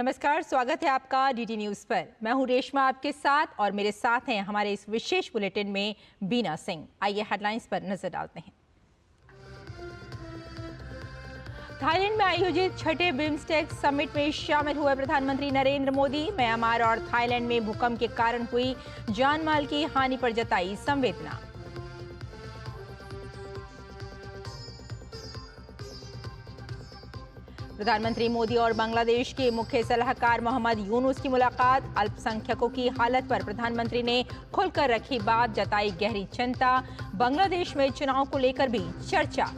नमस्कार, स्वागत है आपका डीडी न्यूज पर। मैं हूं रेशमा आपके साथ और मेरे साथ हैं हमारे इस विशेष बुलेटिन में बीना सिंह। आइए हेडलाइंस पर नजर डालते हैं। थाईलैंड में आयोजित छठे बिम्स्टेक समिट में शामिल हुए प्रधानमंत्री नरेंद्र मोदी। म्यांमार और थाईलैंड में भूकंप के कारण हुई जानमाल की हानि पर जताई संवेदना। प्रधानमंत्री मोदी और बांग्लादेश के मुख्य सलाहकार मोहम्मद यूनुस की मुलाकात। अल्पसंख्यकों की हालत पर प्रधानमंत्री ने खुलकर रखी बात, जताई गहरी चिंता। बांग्लादेश में चुनाव को लेकर भी चर्चा।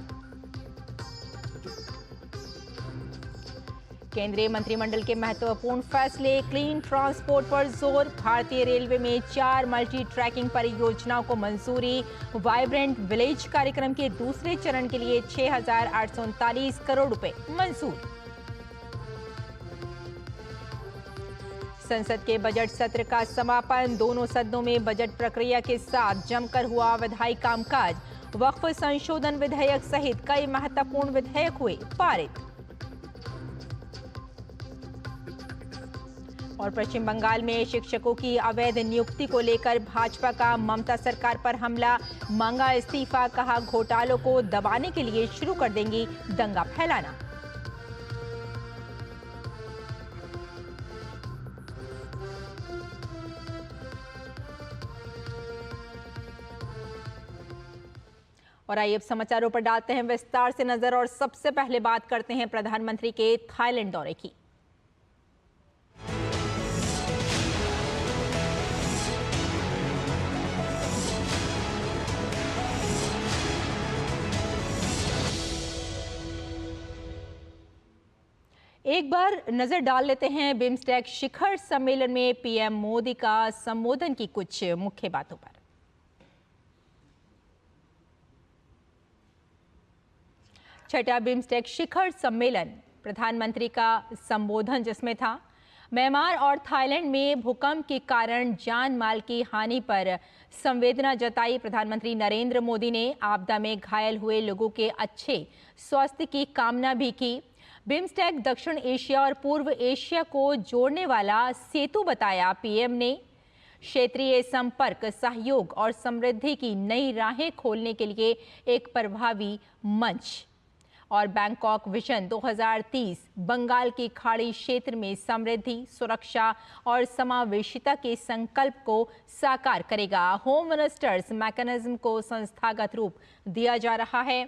केंद्रीय मंत्रिमंडल के महत्वपूर्ण फैसले, क्लीन ट्रांसपोर्ट पर जोर। भारतीय रेलवे में 4 मल्टी ट्रैकिंग परियोजनाओं को मंजूरी। वाइब्रेंट विलेज कार्यक्रम के दूसरे चरण के लिए 6,839 करोड़ रुपए मंजूर। संसद के बजट सत्र का समापन। दोनों सदनों में बजट प्रक्रिया के साथ जमकर हुआ विधायी कामकाज। वक्फ संशोधन विधेयक सहित कई महत्वपूर्ण विधेयक हुए पारित। और पश्चिम बंगाल में शिक्षकों की अवैध नियुक्ति को लेकर भाजपा का ममता सरकार पर हमला। मांगा इस्तीफा, कहा घोटालों को दबाने के लिए शुरू कर देंगी दंगा फैलाना। और आइए अब समाचारों पर डालते हैं विस्तार से नजर और सबसे पहले बात करते हैं प्रधानमंत्री के थाईलैंड दौरे की। एक बार नजर डाल लेते हैं बिम्स्टेक शिखर सम्मेलन में पीएम मोदी का संबोधन की कुछ मुख्य बातों पर। छठा बिम्स्टेक शिखर सम्मेलन, प्रधानमंत्री का संबोधन जिसमें था म्यांमार और थाईलैंड में भूकंप के कारण जान माल की हानि पर संवेदना जताई। प्रधानमंत्री नरेंद्र मोदी ने आपदा में घायल हुए लोगों के अच्छे स्वास्थ्य की कामना भी की। बिम्स्टेक दक्षिण एशिया और पूर्व एशिया को जोड़ने वाला सेतु बताया पीएम ने। क्षेत्रीय संपर्क, सहयोग और समृद्धि की नई राहें खोलने के लिए एक प्रभावी मंच। और बैंकॉक विजन 2030 बंगाल की खाड़ी क्षेत्र में समृद्धि, सुरक्षा और समावेशिता के संकल्प को साकार करेगा। होम मिनिस्टर्स मैकेनिज्म को संस्थागत रूप दिया जा रहा है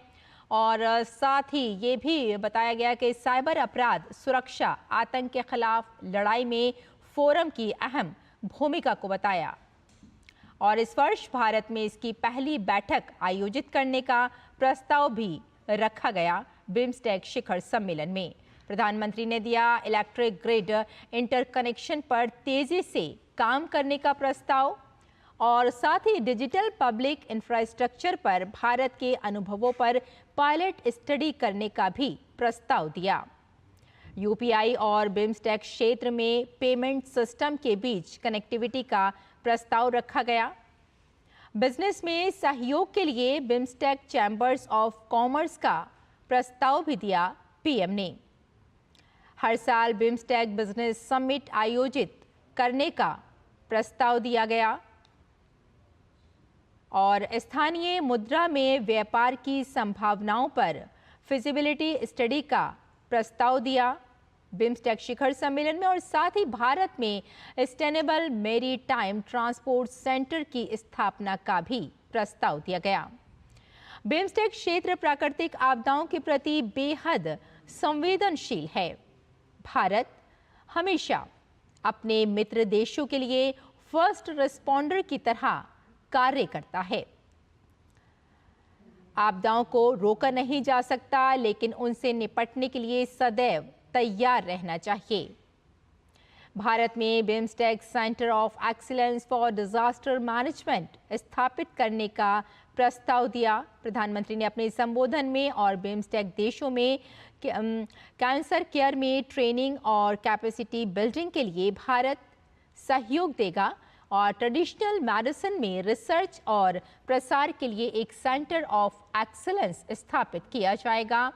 और साथ ही ये भी बताया गया कि साइबर अपराध, सुरक्षा, आतंक के खिलाफ लड़ाई में फोरम की अहम भूमिका को बताया। और इस वर्ष भारत में इसकी पहली बैठक आयोजित करने का प्रस्ताव भी रखा गया। बिम्स्टेक शिखर सम्मेलन में प्रधानमंत्री ने दिया इलेक्ट्रिक ग्रिड इंटरकनेक्शन पर तेजी से काम करने का प्रस्ताव और साथ ही डिजिटल पब्लिक इंफ्रास्ट्रक्चर पर भारत के अनुभवों पर पायलट स्टडी करने का भी प्रस्ताव दिया। यूपीआई और बिम्स्टेक क्षेत्र में पेमेंट सिस्टम के बीच कनेक्टिविटी का प्रस्ताव रखा गया। बिजनेस में सहयोग के लिए बिम्स्टेक चैम्बर्स ऑफ कॉमर्स का प्रस्ताव भी दिया पीएम ने। हर साल बिम्स्टेक बिजनेस समिट आयोजित करने का प्रस्ताव दिया गया और स्थानीय मुद्रा में व्यापार की संभावनाओं पर फिजिबिलिटी स्टडी का प्रस्ताव दिया बिम्स्टेक शिखर सम्मेलन में। और साथ ही भारत में सस्टेनेबल मैरीटाइम ट्रांसपोर्ट सेंटर की स्थापना का भी प्रस्ताव दिया गया। बिम्स्टेक क्षेत्र प्राकृतिक आपदाओं के प्रति बेहद संवेदनशील है। भारत हमेशा अपने मित्र देशों के लिए फर्स्ट रिस्पॉन्डर की तरह कार्य करता है। आपदाओं को रोका नहीं जा सकता, लेकिन उनसे निपटने के लिए सदैव तैयार रहना चाहिए। भारत में BIMSTEC centre of excellence for disaster management स्थापित करने का प्रस्ताव दिया प्रधानमंत्री ने अपने संबोधन में। और बिम्स्टेक देशों में कैंसर केयर में ट्रेनिंग और कैपेसिटी बिल्डिंग के लिए भारत सहयोग देगा और ट्रेडिशनल मेडिसिन में रिसर्च और प्रसार के लिए एक सेंटर ऑफ एक्सीलेंस स्थापित किया जाएगा।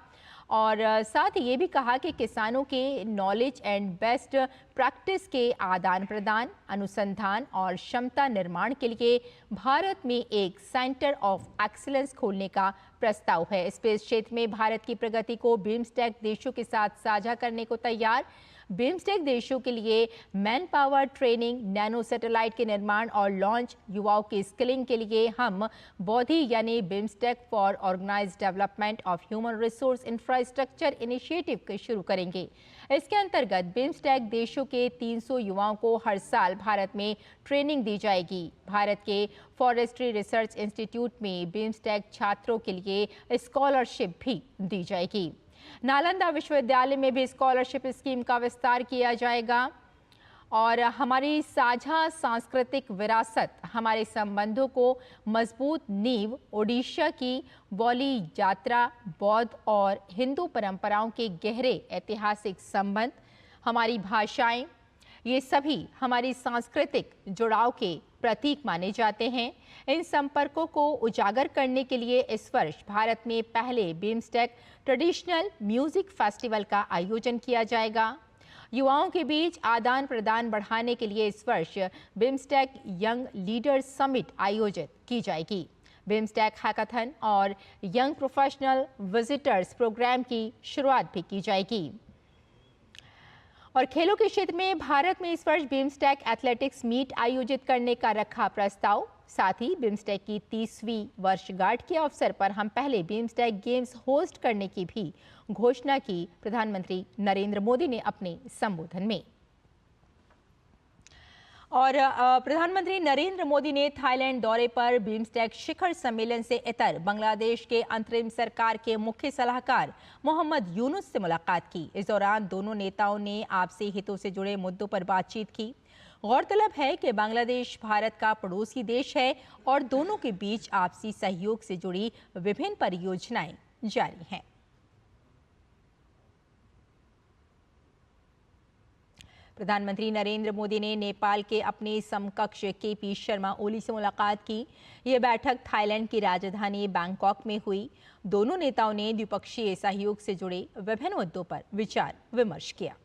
और साथ ही ये भी कहा कि किसानों के नॉलेज एंड बेस्ट प्रैक्टिस के आदान प्रदान, अनुसंधान और क्षमता निर्माण के लिए भारत में एक सेंटर ऑफ एक्सीलेंस खोलने का प्रस्ताव है। स्पेस क्षेत्र में भारत की प्रगति को बिम्स्टेक देशों के साथ साझा करने को तैयार। बिम्स्टेक देशों के लिए man power training, nano satellite के निर्माण और लॉन्च, युवाओं की स्किलिंग के लिए हम बौद्धि यानी BIMSTEC for organised development of human resource infrastructure initiative के शुरू करेंगे। इसके अंतर्गत बिम्स्टेक देशों के 300 युवाओं को हर साल भारत में ट्रेनिंग दी जाएगी। भारत के फॉरेस्ट्री रिसर्च इंस्टीट्यूट में बिम्स्टेक छात्रों के लिए स्कॉलरशिप भी दी जाएगी। नालंदा विश्वविद्यालय में भी स्कॉलरशिप स्कीम का विस्तार किया जाएगा। और हमारी साझा सांस्कृतिक विरासत, हमारे संबंधों को मजबूत नींव, ओडिशा की बौली यात्रा, बौद्ध और हिंदू परंपराओं के गहरे ऐतिहासिक संबंध, हमारी भाषाएं, ये सभी हमारी सांस्कृतिक जुड़ाव के प्रतीक माने जाते हैं। इन संपर्कों को उजागर करने के लिए इस वर्ष भारत में पहले बिम्स्टेक ट्रेडिशनल म्यूजिक फेस्टिवल का आयोजन किया जाएगा। युवाओं के बीच आदान प्रदान बढ़ाने के लिए इस वर्ष बिम्स्टेक यंग लीडर्स समिट आयोजित की जाएगी। बिम्स्टेक हैकाथन और यंग प्रोफेशनल विजिटर्स प्रोग्राम की शुरुआत भी की जाएगी। और खेलों के क्षेत्र में भारत में इस वर्ष बिम्स्टेक एथलेटिक्स मीट आयोजित करने का रखा प्रस्ताव। साथ ही बिम्स्टेक की 30वीं वर्षगांठ के अवसर पर हम पहले बिम्स्टेक गेम्स होस्ट करने की भी घोषणा की प्रधानमंत्री नरेंद्र मोदी ने अपने संबोधन में। और प्रधानमंत्री नरेंद्र मोदी ने थाईलैंड दौरे पर बिम्स्टेक शिखर सम्मेलन से इतर बांग्लादेश के अंतरिम सरकार के मुख्य सलाहकार मोहम्मद यूनुस से मुलाकात की। इस दौरान दोनों नेताओं ने आपसी हितों से जुड़े मुद्दों पर बातचीत की। गौरतलब है कि बांग्लादेश भारत का पड़ोसी देश है और दोनों के बीच आपसी सहयोग से जुड़ी विभिन्न परियोजनाएं जारी हैं। प्रधानमंत्री नरेंद्र मोदी ने नेपाल के अपने समकक्ष केपी शर्मा ओली से मुलाकात की। ये बैठक थाईलैंड की राजधानी बैंकॉक में हुई। दोनों नेताओं ने द्विपक्षीय सहयोग से जुड़े विभिन्न मुद्दों पर विचार विमर्श किया।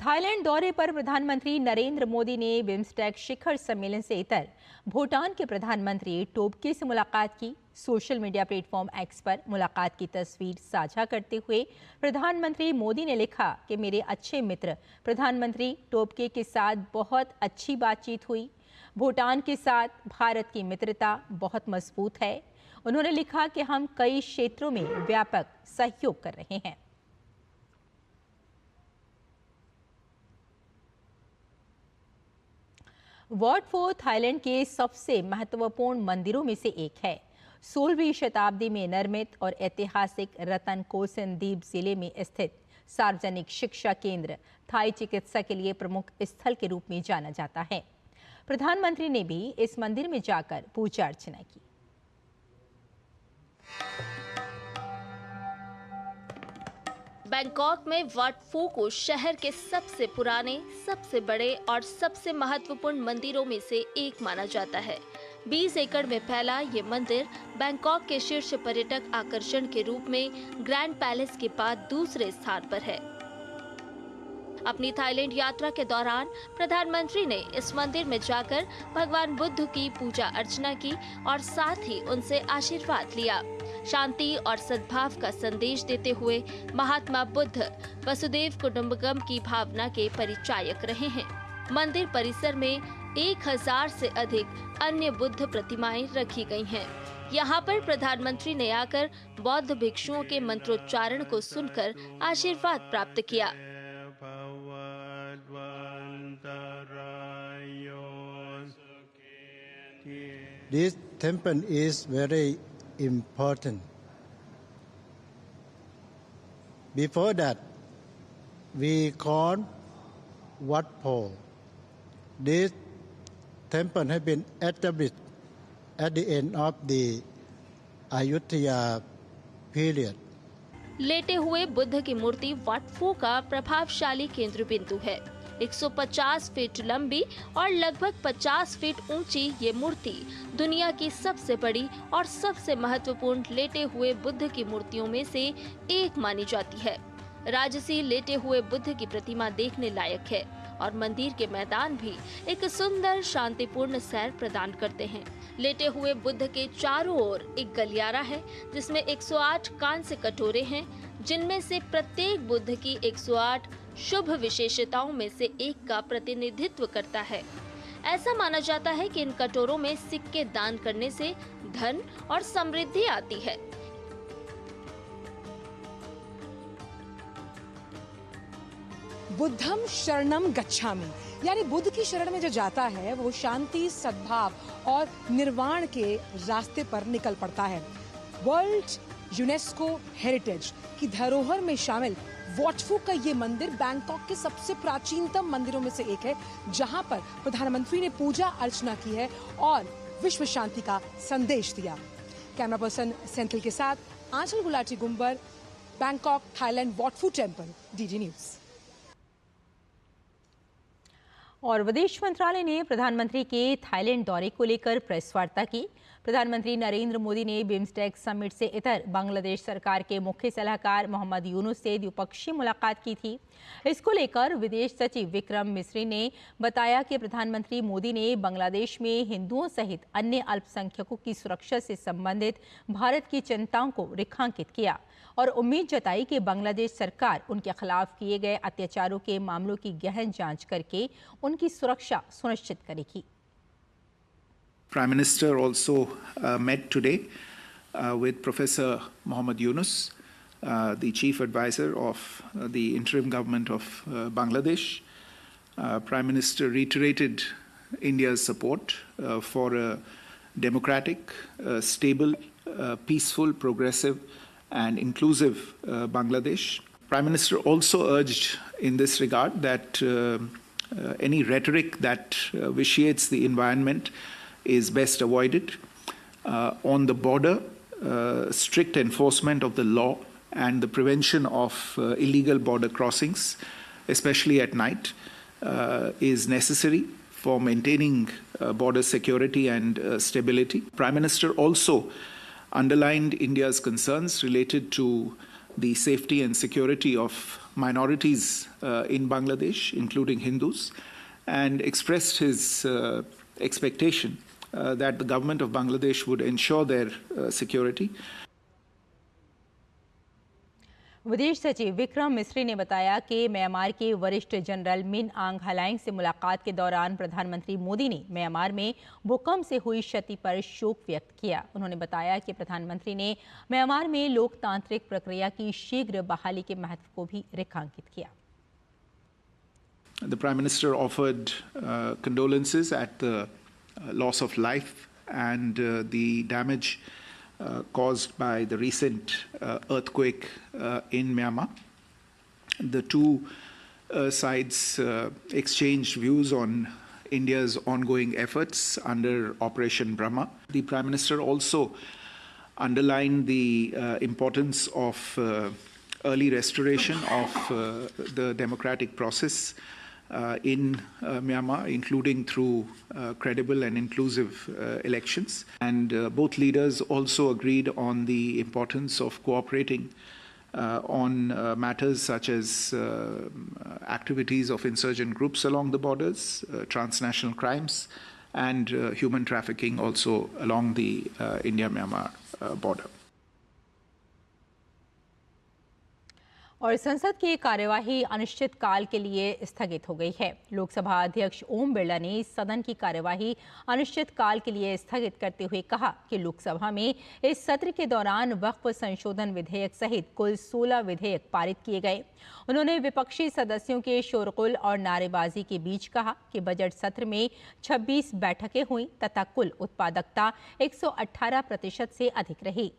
थाईलैंड दौरे पर प्रधानमंत्री नरेंद्र मोदी ने बिम्स्टेक शिखर सम्मेलन से इतर भूटान के प्रधानमंत्री टोबगे से मुलाकात की। सोशल मीडिया प्लेटफॉर्म एक्स पर मुलाकात की तस्वीर साझा करते हुए प्रधानमंत्री मोदी ने लिखा कि मेरे अच्छे मित्र प्रधानमंत्री टोबगे के साथ बहुत अच्छी बातचीत हुई। भूटान के साथ भारत की मित्रता बहुत मजबूत है। उन्होंने लिखा कि हम कई क्षेत्रों में व्यापक सहयोग कर रहे हैं। वॉट फोर थाईलैंड के सबसे महत्वपूर्ण मंदिरों में से एक है। 16वीं शताब्दी में निर्मित और ऐतिहासिक रतनकोसिन द्वीप जिले में स्थित सार्वजनिक शिक्षा केंद्र थाई चिकित्सा के लिए प्रमुख स्थल के रूप में जाना जाता है। प्रधानमंत्री ने भी इस मंदिर में जाकर पूजा अर्चना की। बैंकॉक में वॉट फोर को शहर के सबसे पुराने, सबसे बड़े और सबसे महत्वपूर्ण मंदिरों में से एक माना जाता है। 20 एकड़ में फैला ये मंदिर बैंकॉक के शीर्ष पर्यटक आकर्षण के रूप में ग्रैंड पैलेस के बाद दूसरे स्थान पर है। अपनी थाईलैंड यात्रा के दौरान प्रधानमंत्री ने इस मंदिर में जाकर भगवान बुद्ध की पूजा अर्चना की और साथ ही उनसे आशीर्वाद लिया। शांति और सद्भाव का संदेश देते हुए महात्मा बुद्ध वसुदेव कुटुंबकम की भावना के परिचायक रहे हैं। मंदिर परिसर में 1000 से अधिक अन्य बुद्ध प्रतिमाएं रखी गई हैं। यहाँ पर प्रधानमंत्री ने आकर बौद्ध भिक्षुओं के मंत्रोच्चारण को सुनकर आशीर्वाद प्राप्त किया। This temple is very important. Before that, we called Wat Po. This temple has been established at the end of the Ayutthaya period. लेटे हुए बुद्ध की मूर्ति वाट फो का प्रभावशाली केंद्र बिंदु है। 150 फीट लंबी और लगभग 50 फीट ऊंची ये मूर्ति दुनिया की सबसे बड़ी और सबसे महत्वपूर्ण लेटे हुए बुद्ध की मूर्तियों में से एक मानी जाती है। राजसी लेटे हुए बुद्ध की प्रतिमा देखने लायक है और मंदिर के मैदान भी एक सुंदर शांतिपूर्ण सैर प्रदान करते हैं। लेटे हुए बुद्ध के चारों ओर एक गलियारा है जिसमें 108 कांस्य कटोरे हैं, जिनमें से प्रत्येक बुद्ध की 108 शुभ विशेषताओं में से एक का प्रतिनिधित्व करता है। ऐसा माना जाता है कि इन कटोरों में सिक्के दान करने से धन और समृद्धि आती है। बुद्धम शरणम गच्छामि, यानी बुद्ध की शरण में जो जाता है वो शांति, सद्भाव और निर्वाण के रास्ते पर निकल पड़ता है। वर्ल्ड यूनेस्को हेरिटेज की धरोहर में शामिल वॉट फू का ये मंदिर बैंकॉक के सबसे प्राचीनतम मंदिरों में से एक है, जहां पर प्रधानमंत्री ने पूजा अर्चना की है और विश्व शांति का संदेश दिया। कैमरा पर्सन सेंथिल के साथ Anchal Gulati Gumber, Bangkok, Thailand, Wat Pho temple, DD News. और विदेश मंत्रालय ने प्रधानमंत्री के थाईलैंड दौरे को लेकर प्रेस वार्ता की। प्रधानमंत्री नरेंद्र मोदी ने बिम्स्टेक समिट से इतर बांग्लादेश सरकार के मुख्य सलाहकार मोहम्मद यूनुस से द्विपक्षीय मुलाकात की थी। इसको लेकर विदेश सचिव विक्रम मिस्री ने बताया कि प्रधानमंत्री मोदी ने बांग्लादेश में हिंदुओं सहित अन्य अल्पसंख्यकों की सुरक्षा से संबंधित भारत की चिंताओं को रेखांकित किया और उम्मीद जताई कि बांग्लादेश सरकार उनके खिलाफ किए गए अत्याचारों के मामलों की गहन जांच करके उनकी सुरक्षा सुनिश्चित करेगी। Prime Minister also met today with Professor Mohammad Yunus, the Chief Advisor of the interim government of Bangladesh. Prime Minister reiterated India's support for a democratic, stable, peaceful, progressive and inclusive Bangladesh. Prime Minister also urged in this regard that any rhetoric that vitiates the environment is best avoided. On the border, strict enforcement of the law and the prevention of illegal border crossings, especially at night, is necessary for maintaining border security and stability. Prime Minister also underlined India's concerns related to the safety and security of minorities in Bangladesh, including Hindus, and expressed his expectation that the government of Bangladesh would ensure their security. विदेश सचिव विक्रम मिस्री ने बताया कि Myanmar के वरिष्ठ general Min आंग हलाइंग से मुलाकात के दौरान प्रधानमंत्री मोदी ने म्यांमार में भूकंप से हुई क्षति पर शोक व्यक्त किया। उन्होंने बताया कि प्रधानमंत्री ने म्यांमार में लोकतांत्रिक प्रक्रिया की शीघ्र बहाली के महत्व को भी रेखांकित किया। The Prime Minister offered condolences at the loss of life and the damage caused by the recent earthquake in Myanmar. The two sides exchanged views on India's ongoing efforts under Operation Brahma. The Prime Minister also underlined the importance of early restoration of the democratic process in Myanmar, including through credible and inclusive elections. And both leaders also agreed on the importance of cooperating on matters such as activities of insurgent groups along the borders, transnational crimes, and human trafficking also along the India-Myanmar border. और संसद की कार्यवाही अनिश्चित काल के लिए स्थगित हो गई है। लोकसभा अध्यक्ष ओम बिरला ने सदन की कार्यवाही अनिश्चित काल के लिए स्थगित करते हुए कहा कि लोकसभा में इस सत्र के दौरान वक्फ संशोधन विधेयक सहित कुल 16 विधेयक पारित किए गए। उन्होंने विपक्षी सदस्यों के शोरगुल और नारेबाजी के बीच कहा कि बजट सत्र में 26 बैठकें हुई तथा कुल उत्पादकता 118% से अधिक रही।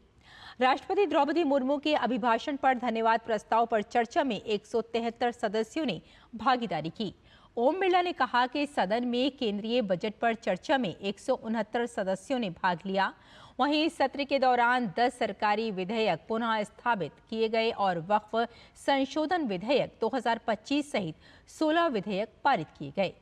राष्ट्रपति द्रौपदी मुर्मू के अभिभाषण पर धन्यवाद प्रस्ताव पर चर्चा में 173 सदस्यों ने भागीदारी की। ओम बिरला ने कहा कि सदन में केंद्रीय बजट पर चर्चा में 169 सदस्यों ने भाग लिया। वहीं सत्र के दौरान 10 सरकारी विधेयक पुनः स्थापित किए गए और वक्फ संशोधन विधेयक 2025 सहित 16 विधेयक पारित किए गए।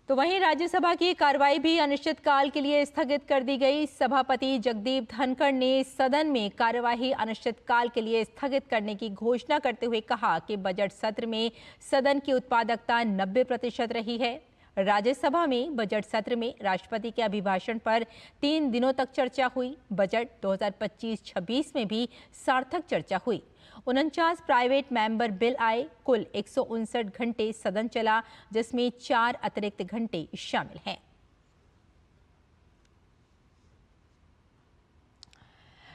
तो वहीं राज्यसभा की कार्रवाई भी अनिश्चितकाल के लिए स्थगित कर दी गई। सभापति जगदीप धनखड़ ने सदन में कार्यवाही अनिश्चितकाल के लिए स्थगित करने की घोषणा करते हुए कहा कि बजट सत्र में सदन की उत्पादकता 90% रही है। राज्यसभा में बजट सत्र में राष्ट्रपति के अभिभाषण पर 3 दिनों तक चर्चा हुई। बजट 2025-26 में भी सार्थक चर्चा हुई। 49 प्राइवेट मेंबर बिल आए। कुल 159 घंटे सदन चला, जिसमें 4 अतिरिक्त घंटे शामिल हैं।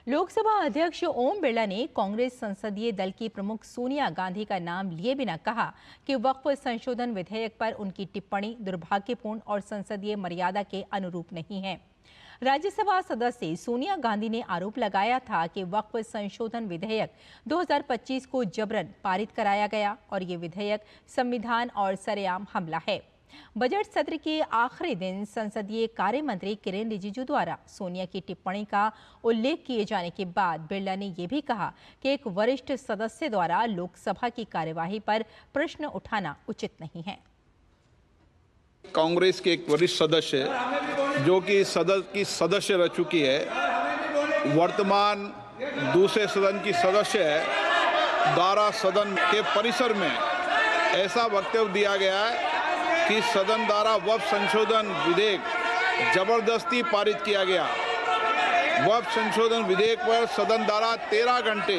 लोकसभा अध्यक्ष ओम बिरला ने कांग्रेस संसदीय दल की प्रमुख सोनिया गांधी का नाम लिए बिना कहा कि वक्फ संशोधन विधेयक पर उनकी टिप्पणी दुर्भाग्यपूर्ण और संसदीय मर्यादा के अनुरूप नहीं है। राज्यसभा सदस्य सोनिया गांधी ने आरोप लगाया था कि वक्फ संशोधन विधेयक 2025 को जबरन पारित कराया गया और ये विधेयक संविधान और सरेआम हमला है। बजट सत्र के आखिरी दिन संसदीय कार्य मंत्री किरेन रिजिजू द्वारा सोनिया की टिप्पणी का उल्लेख किए जाने के बाद बिरला ने यह भी कहा कि एक वरिष्ठ सदस्य द्वारा लोकसभा की कार्यवाही पर प्रश्न उठाना उचित नहीं है। कांग्रेस के एक वरिष्ठ सदस्य जो कि सदन की सदस्य रह चुकी है, वर्तमान दूसरे सदन की सदस्य है, द्वारा सदन के परिसर में ऐसा वक्तव्य दिया गया है कि सदन द्वारा वक्फ संशोधन विधेयक जबरदस्ती पारित किया गया। वक्फ संशोधन विधेयक पर सदन द्वारा 13 घंटे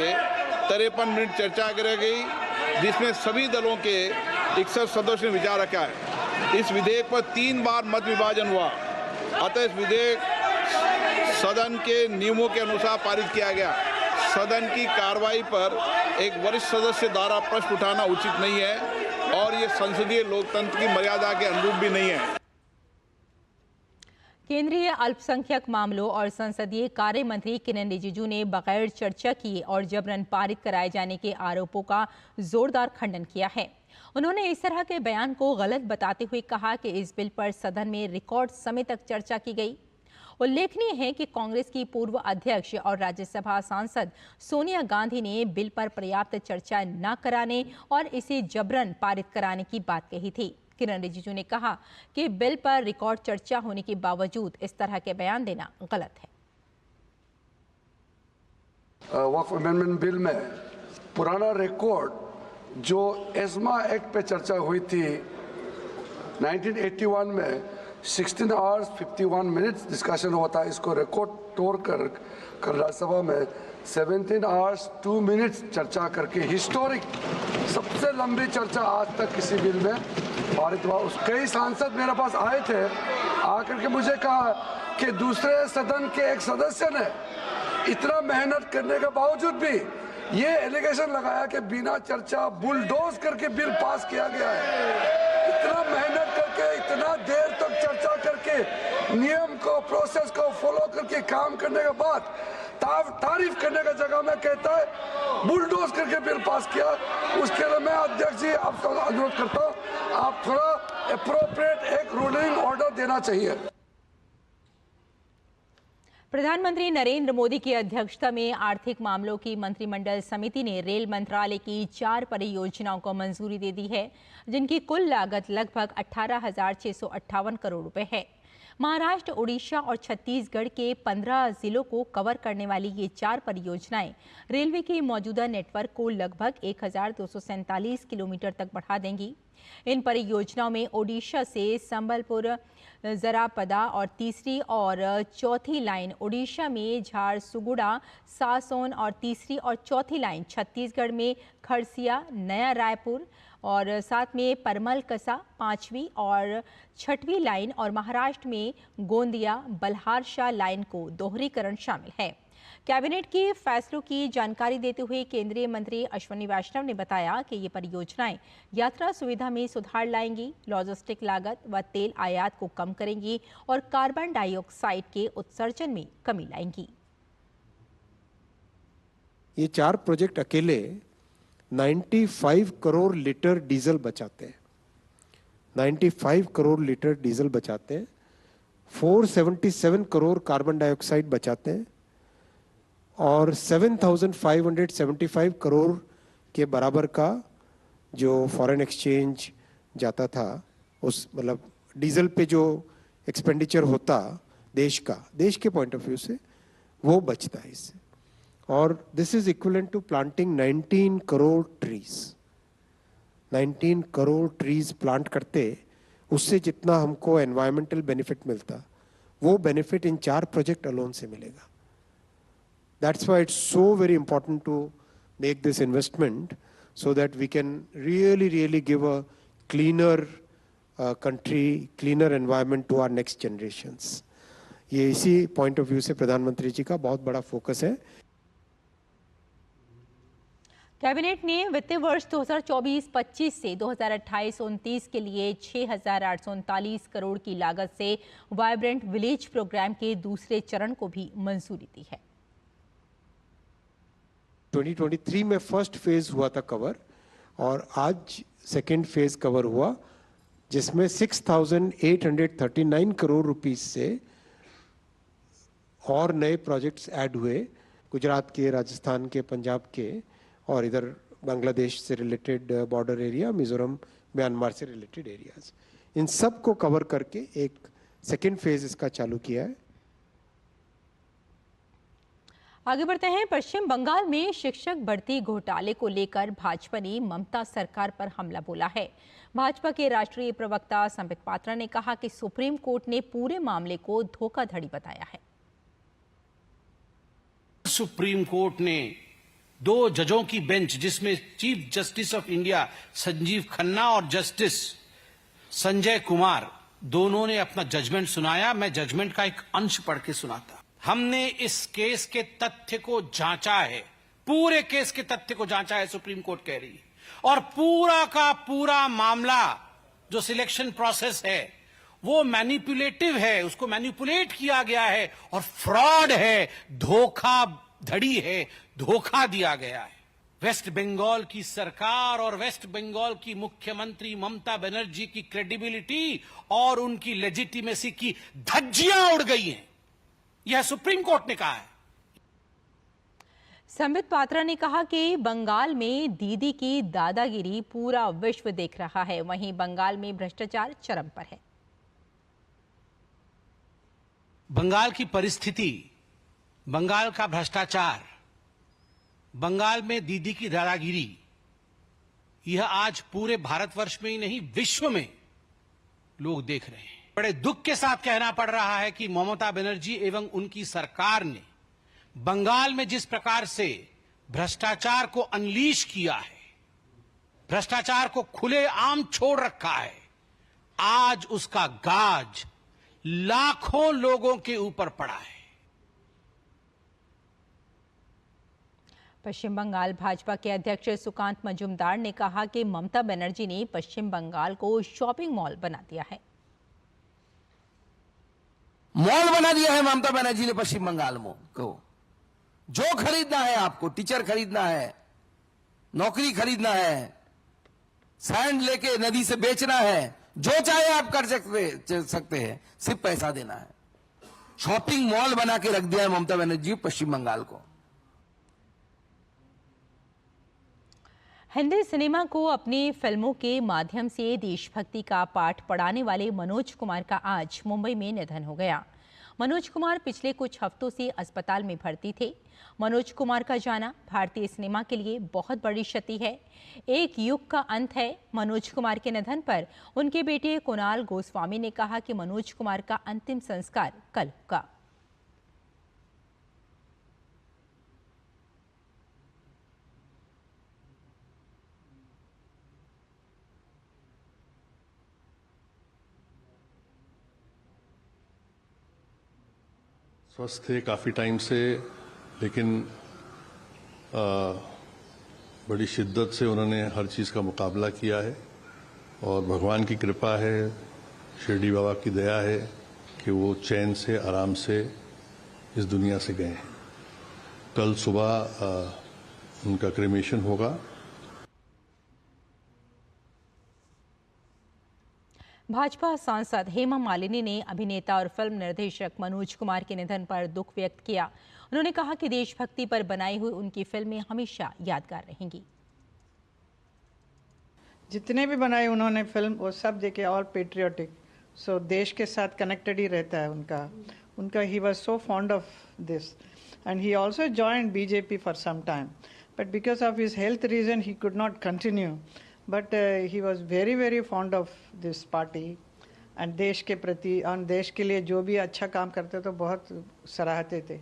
53 मिनट चर्चा की गई, जिसमें सभी दलों के 61 सदस्यों ने विचार रखा है। इस विधेयक पर 3 बार मत विभाजन हुआ, अतः इस विधेयक सदन के नियमों के अनुसार पारित किया गया। सदन की कार्रवाई पर एक वरिष्ठ सदस्य द्वारा प्रश्न उठाना उचित नहीं है और ये संसदीय लोकतंत्र की मर्यादा के अनुरूप भी नहीं है। केंद्रीय अल्पसंख्यक मामलों और संसदीय कार्य मंत्री किरेन रिजिजू ने बगैर चर्चा किए और जबरन पारित कराए जाने के आरोपों का जोरदार खंडन किया है। उन्होंने इस तरह के बयान को गलत बताते हुए कहा कि इस बिल पर सदन में रिकॉर्ड समय तक चर्चा की गई। उल्लेखनीय है कि कांग्रेस की पूर्व अध्यक्ष और राज्यसभा सांसद सोनिया गांधी ने बिल पर पर्याप्त चर्चा न कराने और इसे जबरन पारित कराने की बात कही थी। किरेन रिजिजू ने कहा कि बिल पर रिकॉर्ड चर्चा होने के बावजूद इस तरह के बयान देना गलत है। वक्फ अमेंडमेंट बिल में पुराना रिकॉर्ड जो एस्मा एक्ट पे चर्चा हुई थी 1981 में 16 आवर्स 51 मिनट्स डिस्कशन हुआ था, इसको रिकॉर्ड तोड़ कर कल राज्यसभा में 17 आवर्स 2 मिनट्स चर्चा करके हिस्टोरिक सबसे लंबी चर्चा आज तक किसी बिल में पारित हुआ। कई सांसद मेरे पास आए थे, आकर के मुझे कहा कि दूसरे सदन के एक सदस्य ने इतना मेहनत करने के बावजूद भी ये एलिगेशन लगाया कि बिना चर्चा बुलडोज करके बिल पास किया गया है। इतना मेहनत करके, इतना देर तक चर्चा करके, नियम को, प्रोसेस को फॉलो करके काम करने के बाद तारीफ करने का जगह में कहता है बुलडोज करके बिल पास किया। उसके लिए मैं अध्यक्ष जी आपको अनुरोध करता हूँ, आप थोड़ा एप्रोप्रिएट एक रूलिंग ऑर्डर देना चाहिए। प्रधानमंत्री नरेंद्र मोदी की अध्यक्षता में आर्थिक मामलों की मंत्रिमंडल समिति ने रेल मंत्रालय की 4 परियोजनाओं को मंजूरी दे दी है, जिनकी कुल लागत लगभग 18,658 करोड़ रुपए है। महाराष्ट्र, उड़ीसा और छत्तीसगढ़ के 15 जिलों को कवर करने वाली ये 4 परियोजनाएं रेलवे के मौजूदा नेटवर्क को लगभग 1,247 किलोमीटर तक बढ़ा देंगी। इन परियोजनाओं में ओडिशा से संबलपुर जरापदा और तीसरी और चौथी लाइन ओडिशा में झारसुगुड़ा सासोन और तीसरी और चौथी लाइन छत्तीसगढ़ में खरसिया नया रायपुर और साथ में परमल कसा 5वीं और 6वीं लाइन और महाराष्ट्र में गोंदिया बल्हारशाह लाइन को दोहरीकरण शामिल है। कैबिनेट के फैसलों की जानकारी देते हुए केंद्रीय मंत्री अश्विनी वैष्णव ने बताया कि ये परियोजनाएं यात्रा सुविधा में सुधार लाएंगी, लॉजिस्टिक लागत व तेल आयात को कम करेंगी और कार्बन डाइऑक्साइड के उत्सर्जन में कमी लाएंगी। ये 4 प्रोजेक्ट अकेले 95 करोड़ लीटर डीजल बचाते हैं। 95 करोड़ लीटर डीजल बचाते हैं, 477 करोड़ कार्बन डाइऑक्साइड बचाते हैं और 7,575 करोड़ के बराबर का जो फॉरेन एक्सचेंज जाता था, उस मतलब डीजल पे जो एक्सपेंडिचर होता देश के पॉइंट ऑफ व्यू से, वो बचता है इससे। और this is equivalent to planting 19 crore trees. 19 crore trees plant करते, उससे जितना हमको एनवायरमेंटल बेनिफिट मिलता, वो बेनिफिट इन 4 प्रोजेक्ट अलोन से मिलेगा। That's why it's so very important to make this investment so that we can really give a cleaner country, cleaner environment to our next generations. ये इसी point of view से प्रधानमंत्री जी का बहुत बड़ा focus है। कैबिनेट ने वित्तीय वर्ष 2024-25 से 2028-29 के लिए 6,839 करोड़ की लागत से वाइब्रेंट विलेज प्रोग्राम के दूसरे चरण को भी मंजूरी दी है। 2023 में फर्स्ट फेज हुआ था कवर, और आज सेकेंड फेज कवर हुआ, जिसमें 6,839 करोड़ रुपीस से और नए प्रोजेक्ट्स ऐड हुए, गुजरात के, राजस्थान के, पंजाब के, और इधर बांग्लादेश से related border area, Mizoram, Myanmar से रिलेटेड एरियाज, इन सब को कवर करके एक सेकेंड फेज इसका चालू किया है। आगे बढ़ते हैं। पश्चिम बंगाल में शिक्षक भर्ती घोटाले को लेकर भाजपा ने ममता सरकार पर हमला बोला है। भाजपा के राष्ट्रीय प्रवक्ता संबित पात्रा ने कहा कि सुप्रीम कोर्ट ने पूरे मामले को धोखाधड़ी बताया है। सुप्रीम कोर्ट ने 2 जजों की बेंच, जिसमें chief justice of India Sanjeev Khanna और जस्टिस संजय कुमार, दोनों ने अपना जजमेंट सुनाया। मैं जजमेंट का एक अंश पढ़ के सुनाता। हमने इस केस के तथ्य को जांचा है, पूरे केस के तथ्य को जांचा है, सुप्रीम कोर्ट कह रही है, और पूरा का पूरा मामला जो सिलेक्शन प्रोसेस है वो मैनिपुलेटिव है, उसको मैनिपुलेट किया गया है और फ्रॉड है, धोखाधड़ी है, धोखा दिया गया है। वेस्ट बंगाल की सरकार और वेस्ट बंगाल की मुख्यमंत्री ममता बनर्जी की क्रेडिबिलिटी और उनकी लेजिटिमेसी की धज्जियां उड़ गई हैं, यह सुप्रीम कोर्ट ने कहा है। संबित पात्रा ने कहा कि बंगाल में दीदी की दादागिरी पूरा विश्व देख रहा है, वहीं बंगाल में भ्रष्टाचार चरम पर है। बंगाल की परिस्थिति, बंगाल का भ्रष्टाचार, बंगाल में दीदी की दादागिरी, यह आज पूरे भारतवर्ष में ही नहीं, विश्व में लोग देख रहे हैं। बड़े दुख के साथ कहना पड़ रहा है कि ममता बनर्जी एवं उनकी सरकार ने बंगाल में जिस प्रकार से भ्रष्टाचार को अनलीश किया है, भ्रष्टाचार को खुलेआम छोड़ रखा है, आज उसका गाज लाखों लोगों के ऊपर पड़ा है। पश्चिम बंगाल भाजपा के अध्यक्ष सुकांत मजूमदार ने कहा कि ममता बनर्जी ने पश्चिम बंगाल को शॉपिंग मॉल बना दिया है। मॉल बना दिया है ममता बनर्जी ने पश्चिम बंगाल को। जो खरीदना है आपको, टीचर खरीदना है, नौकरी खरीदना है, सैंड लेके नदी से बेचना है, जो चाहे आप कर सकते हैं, सिर्फ पैसा देना है। शॉपिंग मॉल बना के रख दिया है ममता बनर्जी पश्चिम बंगाल को। हिंदी सिनेमा को अपनी फिल्मों के माध्यम से देशभक्ति का पाठ पढ़ाने वाले मनोज कुमार का आज मुंबई में निधन हो गया। मनोज कुमार पिछले कुछ हफ्तों से अस्पताल में भर्ती थे। मनोज कुमार का जाना भारतीय सिनेमा के लिए बहुत बड़ी क्षति है, एक युग का अंत है। मनोज कुमार के निधन पर उनके बेटे कुणाल गोस्वामी ने कहा कि मनोज कुमार का अंतिम संस्कार कल होगा। स्वस्थ थे काफ़ी टाइम से, लेकिन बड़ी शिद्दत से उन्होंने हर चीज़ का मुकाबला किया है और भगवान की कृपा है, शिरडी बाबा की दया है कि वो चैन से, आराम से इस दुनिया से गए हैं। कल सुबह उनका क्रेमेशन होगा। भाजपा सांसद हेमा मालिनी ने अभिनेता और फिल्म निर्देशक मनोज कुमार के निधन पर दुख व्यक्त किया। उन्होंने कहा कि देशभक्ति पर बनाई हुई उनकी फिल्में हमेशा यादगार रहेंगी। जितने भी बनाए उन्होंने फिल्म वो सब देखे ऑल पेट्रियोटिक, सो देश के साथ कनेक्टेड ही रहता है उनका he was so fond of this and he also joined BJP for some time but because of his health reason he could not continue but he was very very fond of this party and देश के प्रति और देश के लिए जो भी अच्छा काम करते तो बहुत सराहते थे।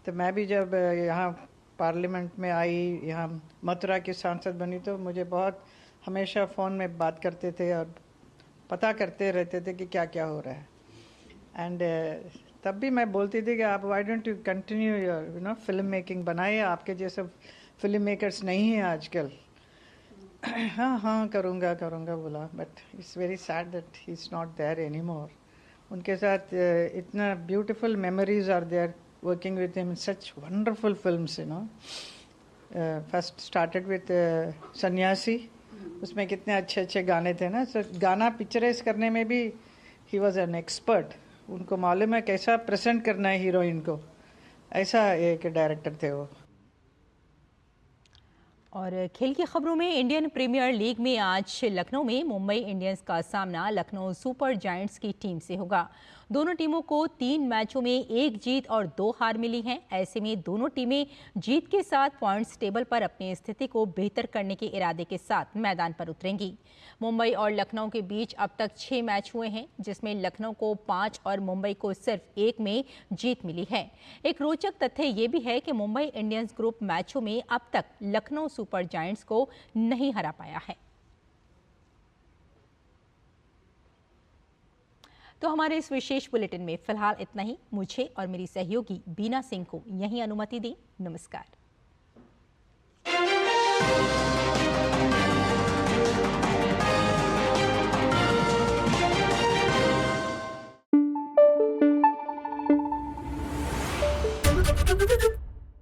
तो मैं भी जब यहाँ पार्लियामेंट में आई, यहाँ मथुरा की सांसद बनी, तो मुझे बहुत हमेशा फ़ोन में बात करते थे और पता करते रहते थे कि क्या क्या हो रहा है। एंड तब भी मैं बोलती थी कि आप why don't you continue your film making, बनाइए, आपके जैसे फिल्म मेकर्स नहीं हैं आजकल। हाँ करूँगा बोला, but it's very sad that he is not there any more. उनके साथ इतना beautiful memories are there working with him in such wonderful films, first started with Sanyasi, उसमें कितने अच्छे अच्छे गाने थे ना। सो गाना पिक्चराइज करने में भी ही वॉज एन एक्सपर्ट, उनको मालूम है कैसा प्रेजेंट करना है हीरोइन को, ऐसा एक डायरेक्टर थे वो। और खेल की खबरों में इंडियन प्रीमियर लीग में आज लखनऊ में मुंबई इंडियंस का सामना लखनऊ सुपर जायंट्स की टीम से होगा। दोनों टीमों को 3 मैचों में 1 जीत और 2 हार मिली हैं। ऐसे में दोनों टीमें जीत के साथ पॉइंट्स टेबल पर अपनी स्थिति को बेहतर करने के इरादे के साथ मैदान पर उतरेंगी। मुंबई और लखनऊ के बीच अब तक 6 मैच हुए हैं, जिसमें लखनऊ को 5 और मुंबई को सिर्फ 1 में जीत मिली है। एक रोचक तथ्य ये भी है कि मुंबई इंडियंस ग्रुप मैचों में अब तक लखनऊ सुपर जायंट्स को नहीं हरा पाया है। तो हमारे इस विशेष बुलेटिन में फिलहाल इतना ही। मुझे और मेरी सहयोगी बीना सिंह को यहीं अनुमति दें। नमस्कार। Thank you.